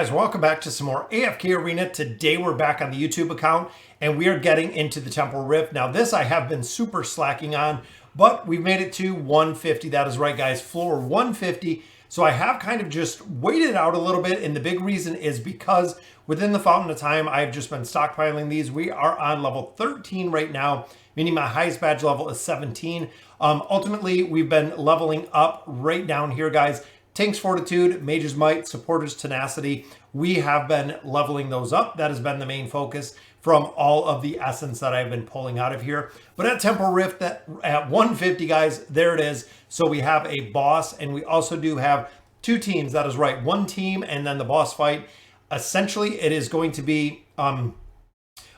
guys, welcome back to some more AFK Arena. Today we're back on the YouTube account and we are getting into the Temporal Rift. Now this I have been super slacking on, but we've made it to 150. That is right guys, floor 150. So I have kind of just waited out a little bit, and the big reason is because within the Fountain of Time, I've just been stockpiling these. We are on level 13 right now, meaning my highest badge level is 17. Ultimately, we've been leveling up right down here, guys. Tank's Fortitude, Mage's Might, Supporter's Tenacity. We have been leveling those up. That has been the main focus from all of the essence that I've been pulling out of here. But at Temporal Rift, at 150, guys, there it is. So we have a boss, and we also do have two teams. That is right, one team and then the boss fight. Essentially, it is going to be a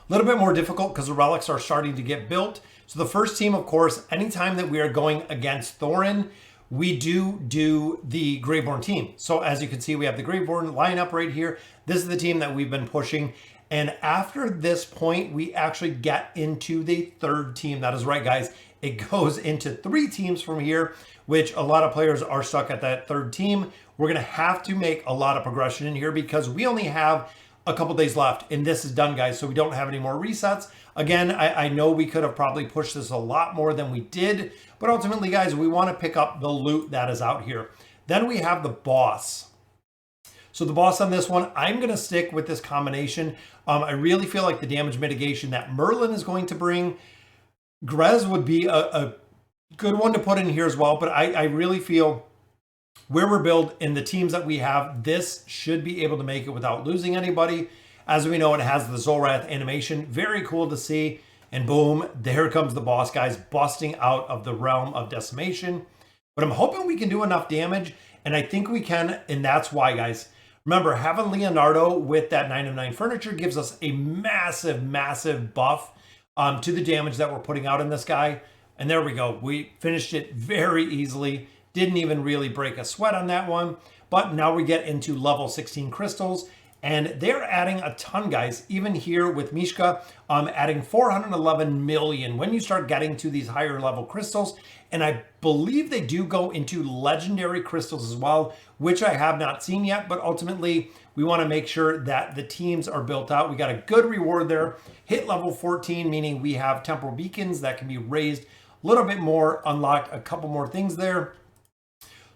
little bit more difficult because the relics are starting to get built. So the first team, of course, anytime that we are going against Thorin, we do the Graveborn team. So as you can see, we have the Graveborn lineup right here. This is the team that we've been pushing. And after this point, we actually get into the third team. That is right, guys. It goes into 3 teams from here, which a lot of players are stuck at that third team. We're going to have to make a lot of progression in here because we only have a couple days left and this is done, guys. So we don't have any more resets. Again, I know we could have probably pushed this a lot more than we did, but ultimately, guys, we want to pick up the loot that is out here. Then we have the boss. So the boss on this one, I'm going to stick with this combination. I really feel like the damage mitigation that Merlin is going to bring, Grez would be a good one to put in here as well, but I really feel where we're built in the teams that we have, this should be able to make it without losing anybody. As we know, it has the Zolrath animation. Very cool to see. And boom, there comes the boss, guys, busting out of the realm of decimation. But I'm hoping we can do enough damage, and I think we can, and that's why, guys. Remember, having Leonardo with that 9 of 9 furniture gives us a massive, massive buff to the damage that we're putting out in this guy. And there we go. We finished it very easily. Didn't even really break a sweat on that one. But now we get into level 16 crystals. And they're adding a ton, guys. Even here with Mishka, adding 411 million when you start getting to these higher level crystals. And I believe they do go into legendary crystals as well, which I have not seen yet. But ultimately, we want to make sure that the teams are built out. We got a good reward there. Hit level 14, meaning we have temporal beacons that can be raised a little bit more, unlocked a couple more things there.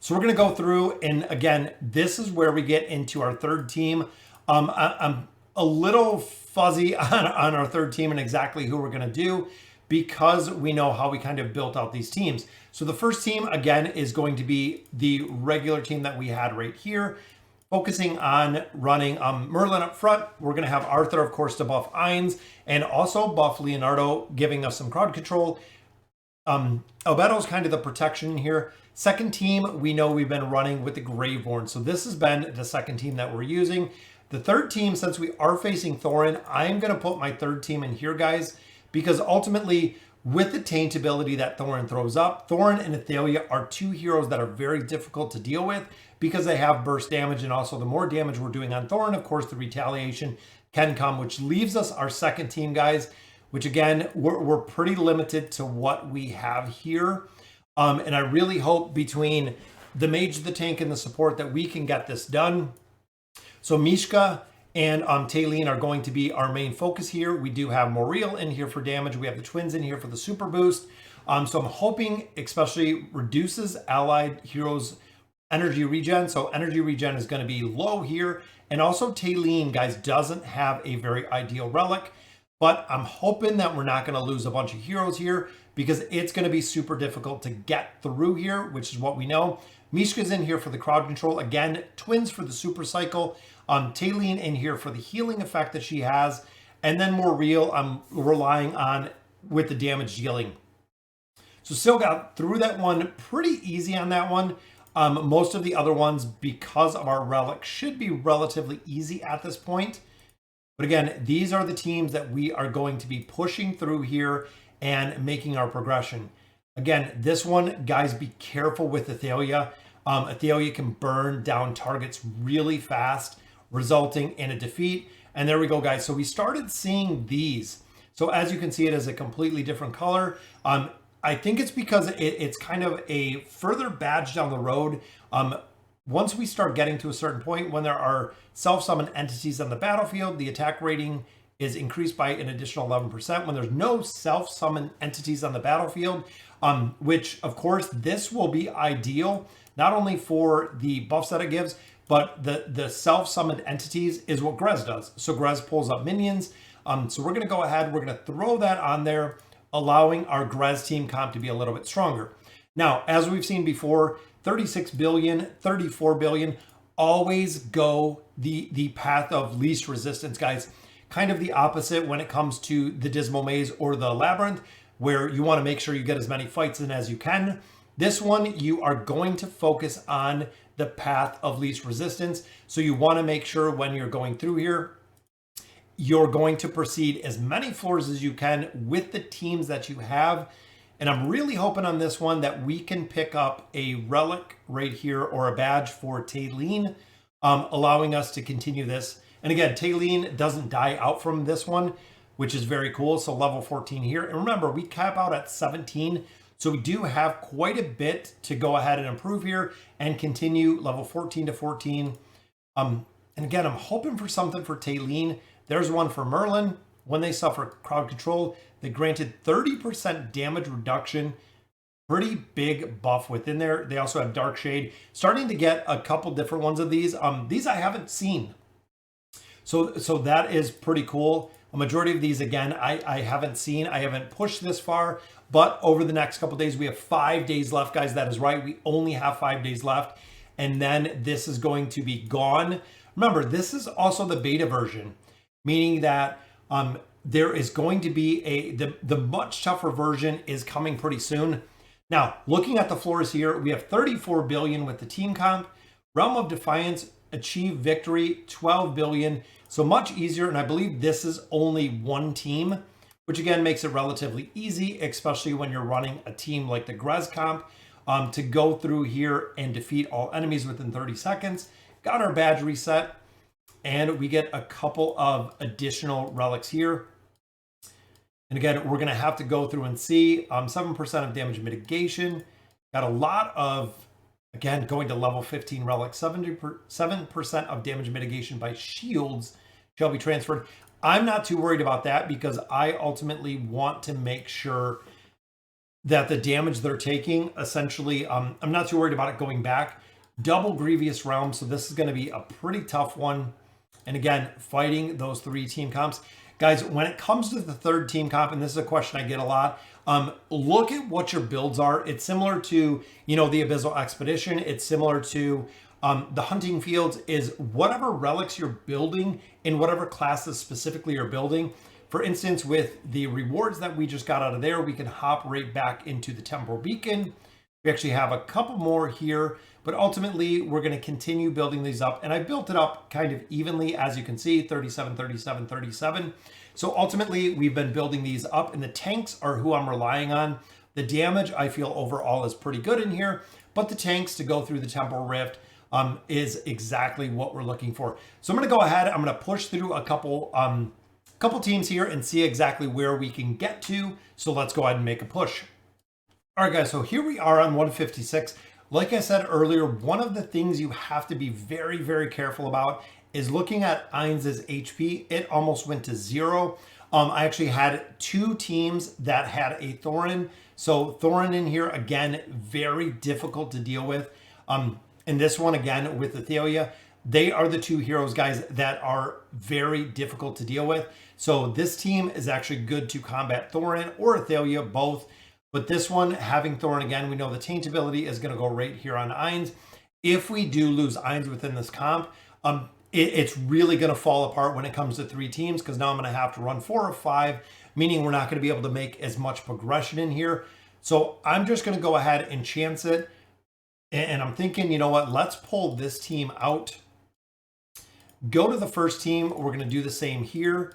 So we're going to go through, and again, this is where we get into our third team. I'm a little fuzzy on our third team and exactly who we're going to do because we know how we kind of built out these teams. So the first team, again, is going to be the regular team that we had right here, focusing on running Merlin up front. We're going to have Arthur, of course, to buff Ainz and also buff Leonardo, giving us some crowd control. Albedo's kind of the protection here. Second team, we know we've been running with the Graveborn. So this has been the second team that we're using. The third team, since we are facing Thorin, I'm going to put my third team in here, guys, because ultimately, with the taint ability that Thorin throws up, Thorin and Athelia are 2 heroes that are very difficult to deal with because they have burst damage, and also the more damage we're doing on Thorin, of course, the retaliation can come, which leaves us our second team, guys, which again, we're pretty limited to what we have here. And I really hope between the mage, the tank, and the support that we can get this done. So Mishka and Taylene are going to be our main focus here. We do have Moriel in here for damage. We have the twins in here for the super boost. So I'm hoping especially reduces allied heroes' energy regen. So energy regen is going to be low here. And also Taylene, guys, doesn't have a very ideal relic. But I'm hoping that we're not going to lose a bunch of heroes here because it's going to be super difficult to get through here, which is what we know. Mishka's in here for the crowd control. Again, twins for the super cycle. Taylene in here for the healing effect that she has. And then Moriel, I'm relying on with the damage dealing. So still got through that one pretty easy on that one. Most of the other ones, because of our relic, should be relatively easy at this point. But again, these are the teams that we are going to be pushing through here and making our progression. Again, this one, guys, be careful with Athelia. Athelia can burn down targets really fast, resulting in a defeat. And there we go, guys. So we started seeing these. So as you can see, it is a completely different color. I think it's because it's kind of a further badge down the road. once we start getting to a certain point, when there are self-summoned entities on the battlefield, the attack rating is increased by an additional 11%. When there's no self-summoned entities on the battlefield, which of course this will be ideal, not only for the buffs that it gives, but the self-summoned entities is what Grez does. So Grez pulls up minions. So we're gonna go ahead, we're gonna throw that on there, allowing our Grez team comp to be a little bit stronger. Now, as we've seen before, 36 billion, 34 billion, always go the path of least resistance, guys. Kind of the opposite when it comes to the Dismal Maze or the Labyrinth, where you want to make sure you get as many fights in as you can. This one, you are going to focus on the path of least resistance. So you want to make sure when you're going through here, you're going to proceed as many floors as you can with the teams that you have. And I'm really hoping on this one that we can pick up a relic right here or a badge for Talene, allowing us to continue this. And again, Talene doesn't die out from this one, which is very cool. So level 14 here. And remember, we cap out at 17. So we do have quite a bit to go ahead and improve here and continue level 14 to 14. And again, I'm hoping for something for Talene. There's one for Merlin. When they suffer crowd control, they granted 30% damage reduction. Pretty big buff within there. They also have Dark Shade. Starting to get a couple different ones of these. These I haven't seen. So that is pretty cool. A majority of these, again, I haven't seen. I haven't pushed this far. But over the next couple days, we have 5 days left, guys. That is right. We only have 5 days left. And then this is going to be gone. Remember, this is also the beta version, meaning that there is going to be the much tougher version is coming pretty soon. Now, looking at the floors here, we have 34 billion with the team comp. Realm of Defiance, achieve victory, 12 billion. So much easier. And I believe this is only one team, which again makes it relatively easy, especially when you're running a team like the Grez comp, to go through here and defeat all enemies within 30 seconds. Got our badge reset. And we get a couple of additional relics here. And again, we're going to have to go through and see 7% of damage mitigation. Got a lot of, again, going to level 15 relics, 7% of damage mitigation by shields shall be transferred. I'm not too worried about that because I ultimately want to make sure that the damage they're taking, essentially, I'm not too worried about it going back. Double Grievous Realm, so this is going to be a pretty tough one. And again, fighting those 3 team comps. Guys, when it comes to the 3rd team comp, and this is a question I get a lot, look at what your builds are. It's similar to, the Abyssal Expedition. It's similar to the Hunting Fields, is whatever relics you're building in whatever classes specifically you're building. For instance, with the rewards that we just got out of there, we can hop right back into the Temporal Beacon. We actually have a couple more here, but ultimately we're going to continue building these up. And I built it up kind of evenly, as you can see, 37, 37, 37. So ultimately we've been building these up, and the tanks are who I'm relying on. The damage I feel overall is pretty good in here, but the tanks to go through the Temporal Rift is exactly what we're looking for. So I'm going to go ahead, I'm going to push through a couple teams here and see exactly where we can get to. So let's go ahead and make a push. All right, guys, so here we are on 156. Like I said earlier, one of the things you have to be very, very careful about is looking at Ainz's HP. It almost went to 0. I actually had 2 teams that had a Thorin. So Thorin in here, again, very difficult to deal with. And this one, again, with Athelia, they are the 2 heroes, guys, that are very difficult to deal with. So this team is actually good to combat Thorin or Athelia, both. But this one, having Thorin again, we know the taint ability is going to go right here on Ainz. If we do lose Ainz within this comp, it's really going to fall apart when it comes to 3 teams, because now I'm going to have to run 4 or 5, meaning we're not going to be able to make as much progression in here. So I'm just going to go ahead and chance it. And I'm thinking, you know what, let's pull this team out. Go to the first team. We're going to do the same here.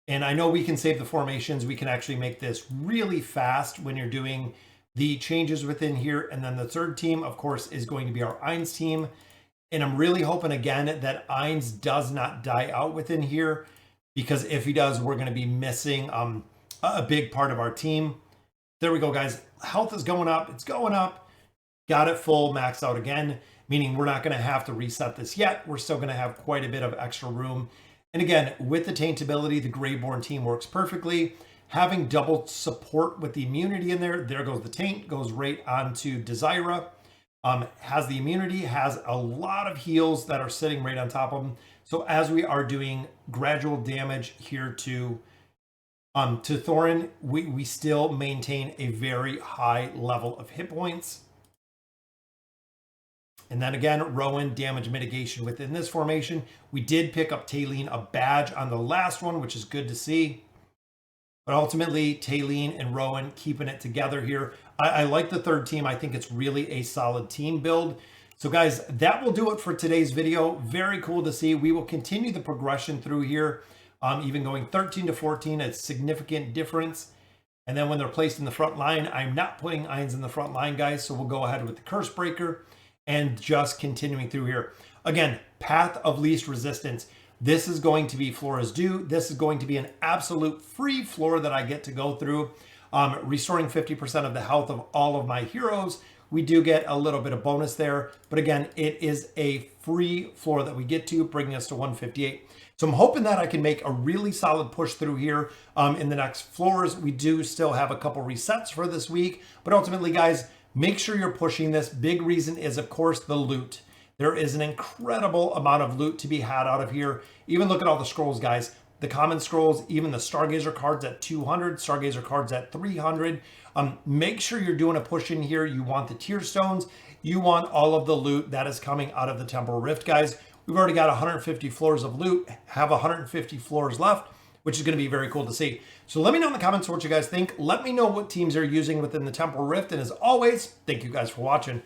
And I know we can save the formations. We can actually make this really fast when you're doing the changes within here. And then the 3rd team, of course, is going to be our Ainz team. And I'm really hoping, again, that Ainz does not die out within here, because if he does, we're going to be missing a big part of our team. There we go, guys. Health is going up. It's going up. got it full, maxed out again, meaning we're not going to have to reset this yet. We're still going to have quite a bit of extra room. And again, with the taintability, the Greyborn team works perfectly. Having double support with the immunity in there, there goes the taint, goes right onto Desira. Has the immunity, has a lot of heals that are sitting right on top of them. So as we are doing gradual damage here to Thorin, we still maintain a very high level of hit points. And then again, Rowan, damage mitigation within this formation. We did pick up Talene a badge on the last one, which is good to see. But ultimately, Talene and Rowan keeping it together here. I like the third team. I think it's really a solid team build. So guys, that will do it for today's video. Very cool to see. We will continue the progression through here. Even going 13 to 14, a significant difference. And then when they're placed in the front line, I'm not putting Irons in the front line, guys. So we'll go ahead with the Curse Breaker and just continuing through here. Again, Path of Least Resistance. This is going to be Flora's Due. This is going to be an absolute free floor that I get to go through. Restoring 50% of the health of all of my heroes. We do get a little bit of bonus there. But again, it is a free floor that we get to, bringing us to 158. So I'm hoping that I can make a really solid push through here in the next floors. We do still have a couple resets for this week. But ultimately, guys, make sure you're pushing this. Big reason is, of course, the loot. There is an incredible amount of loot to be had out of here. Even look at all the scrolls, guys. The common scrolls, even the Stargazer cards at 200, Stargazer cards at 300. Make sure you're doing a push in here. You want the tier stones. You want all of the loot that is coming out of the Temporal Rift, guys. We've already got 150 floors of loot, have 150 floors left, which is going to be very cool to see. So let me know in the comments what you guys think. Let me know what teams are using within the Temporal Rift. And as always, thank you guys for watching.